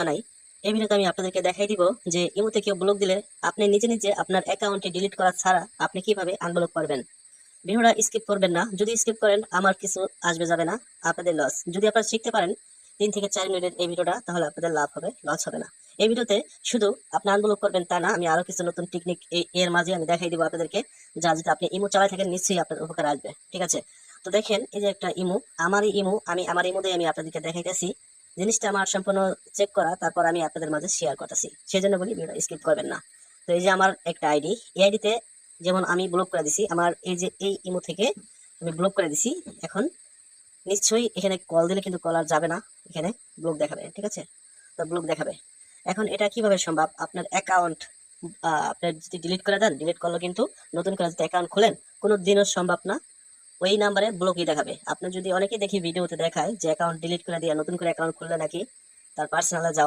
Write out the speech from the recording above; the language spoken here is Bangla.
নাই। এই ভিডিওতে আমি আপনাদেরকে দেখাই দিব যে ইমোতে কেউ ব্লক দিলে আপনি নিজে নিজে আপনার অ্যাকাউন্টে ডিলিট করা ছাড়া আপনি কিভাবে আনব্লক করবেন। ভিডিওটা স্কিপ করবেন না, যদি স্কিপ করেন আমার কিছু আসবে যাবে না, আপনাদের লস। যদি আপনারা শিখতে পারেন 3 থেকে 4 মিনিটের এই ভিডিওটা, তাহলে আপনাদের লাভ হবে, লস হবে না। এই ভিডিওতে শুধু আপনি আনব্লক করবেন তা না, আমি আরো কিছু নতুন টেকনিক এর মাঝে আমি দেখাই দিব আপনাদেরকে, যা যদি আপনি ইমো চালাই থাকেন নিশ্চয়ই আপনার উপকার আসবে। ঠিক আছে, তো দেখেন এই যে একটা ইমো, আমারই ইমো, আমি আমার ইমোতে আমি আপনাদেরকে দেখাইতেছি। জিনিসটা আমার সম্পূর্ণ চেক করা, তারপর আমি আপনাদের মাঝে শেয়ার করতেছি, সেই জন্য বলি ভিডিও স্কিপ করবেন না। তো এই যে আমার একটা আইডি, এই আইডিতে যেমন আমি ব্লক করে দিছি, আমার এই যে এই ইমো থেকে আমি ব্লক করে দিছি। এখন নিশ্চয়ই এখানে কল দিলে কিন্তু কল আর যাবে না, এখানে ব্লক দেখাবে। ঠিক আছে, তো ব্লক দেখাবে। এখন এটা কিভাবে সম্ভব, আপনার অ্যাকাউন্ট আপনি যদি ডিলিট করে দেন, ডিলিট করলে কিন্তু নতুন করে যদি অ্যাকাউন্ট খোলেন কোনো দিনও সম্ভব না ওই নাম্বারে ব্লকই দেখাবে। আপনি যদি অনেকেই দেখি ভিডিওতে দেখায় যে অ্যাকাউন্ট ডিলিট করে দিয়ে নতুন করে অ্যাকাউন্ট খুললে নাকি তার পার্সোনালে যাওয়া